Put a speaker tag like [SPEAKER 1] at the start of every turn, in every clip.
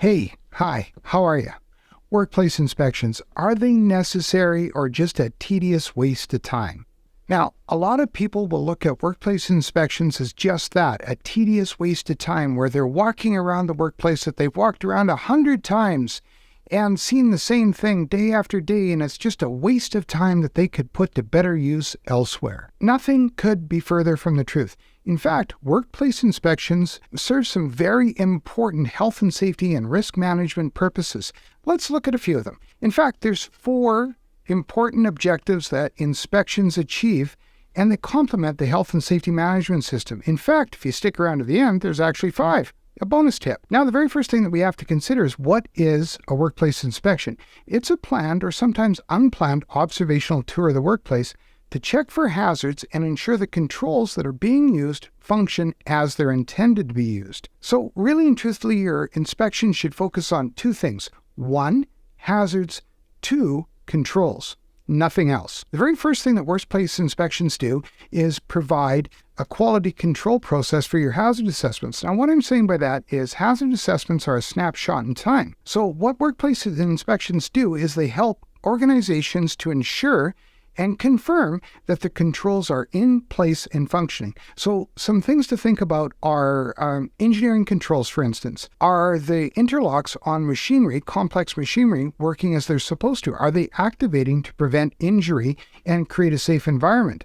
[SPEAKER 1] Hey, hi, how are you? Workplace inspections, are they necessary or just a tedious waste of time? Now, a lot of people will look at workplace inspections as just that, a tedious waste of time where they're walking around the workplace that they've walked around 100 times and seen the same thing day after day, and it's just a waste of time that they could put to better use elsewhere. Nothing could be further from the truth. In fact, workplace inspections serve some very important health and safety and risk management purposes. Let's look at a few of them. In fact, there's 4 important objectives that inspections achieve, and they complement the health and safety management system. In fact, if you stick around to the end, there's actually 5. A bonus tip. Now, the very first thing that we have to consider is, what is a workplace inspection? It's a planned or sometimes unplanned observational tour of the workplace to check for hazards and ensure the controls that are being used function as they're intended to be used. So really and truthfully, your inspection should focus on 2 things. 1, hazards. 2, controls. Nothing else. The very first thing that workplace inspections do is provide a quality control process for your hazard assessments. Now, what I'm saying by that is hazard assessments are a snapshot in time. So what workplace inspections do is they help organizations to ensure and confirm that the controls are in place and functioning. So some things to think about are engineering controls, for instance. Are the interlocks on machinery, complex machinery, working as they're supposed to? Are they activating to prevent injury and create a safe environment?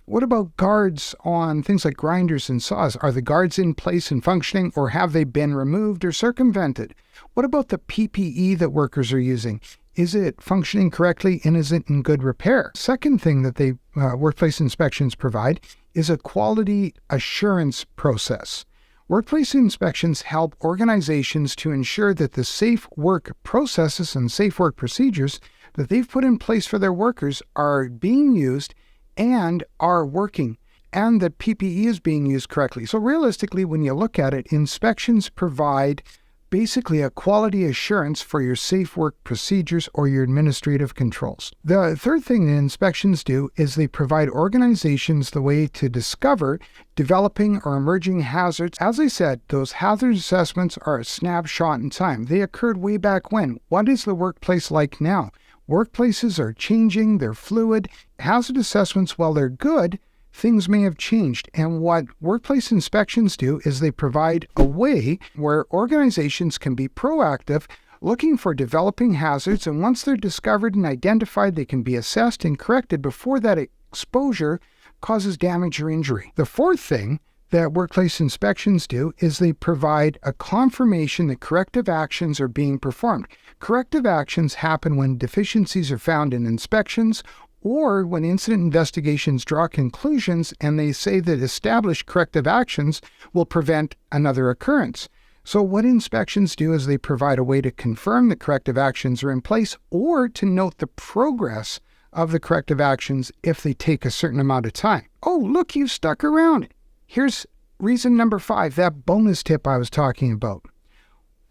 [SPEAKER 1] What about guards on things like grinders and saws? Are the guards in place and functioning, or have they been removed or circumvented? What about the PPE that workers are using? Is it functioning correctly, and is it in good repair? Second thing that they workplace inspections provide is a quality assurance process. Workplace inspections help organizations to ensure that the safe work processes and safe work procedures that they've put in place for their workers are being used and are working, and that PPE is being used correctly. So realistically, when you look at it, inspections provide basically a quality assurance for your safe work procedures or your administrative controls. The third thing that inspections do is they provide organizations the way to discover developing or emerging hazards. As I said, those hazard assessments are a snapshot in time. They occurred way back when. What is the workplace like now? Workplaces are changing, they're fluid. Hazard assessments, while they're good, things may have changed. And what workplace inspections do is they provide a way where organizations can be proactive, looking for developing hazards, and once they're discovered and identified, they can be assessed and corrected before that exposure causes damage or injury. The fourth thing that workplace inspections do is they provide a confirmation that corrective actions are being performed. Corrective actions happen when deficiencies are found in inspections, or when incident investigations draw conclusions and they say that established corrective actions will prevent another occurrence. So what inspections do is they provide a way to confirm that corrective actions are in place, or to note the progress of the corrective actions if they take a certain amount of time. Oh, look, you stuck around. Here's reason number 5, that bonus tip I was talking about.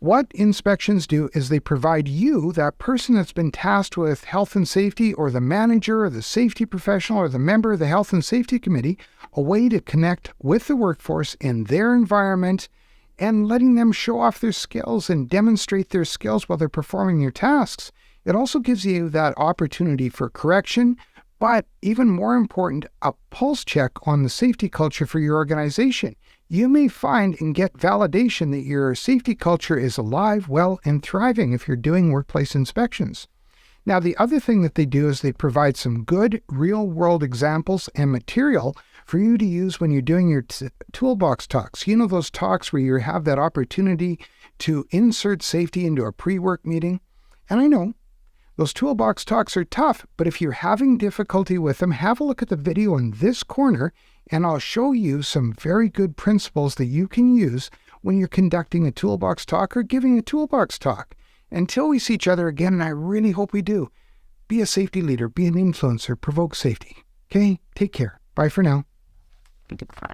[SPEAKER 1] What inspections do is they provide you, that person that's been tasked with health and safety, or the manager or the safety professional or the member of the health and safety committee, a way to connect with the workforce in their environment and letting them show off their skills and demonstrate their skills while they're performing your tasks. It also gives you that opportunity for correction, but even more important, a pulse check on the safety culture for your organization. You may find and get validation that your safety culture is alive, well, and thriving if you're doing workplace inspections. Now, the other thing that they do is they provide some good real-world examples and material for you to use when you're doing your toolbox talks. You know, those talks where you have that opportunity to insert safety into a pre-work meeting. And I know those toolbox talks are tough, but if you're having difficulty with them, have a look at the video in this corner, and I'll show you some very good principles that you can use when you're conducting a toolbox talk or giving a toolbox talk. Until we see each other again, and I really hope we do, be a safety leader, be an influencer, provoke safety. Okay? Take care. Bye for now.
[SPEAKER 2] Goodbye.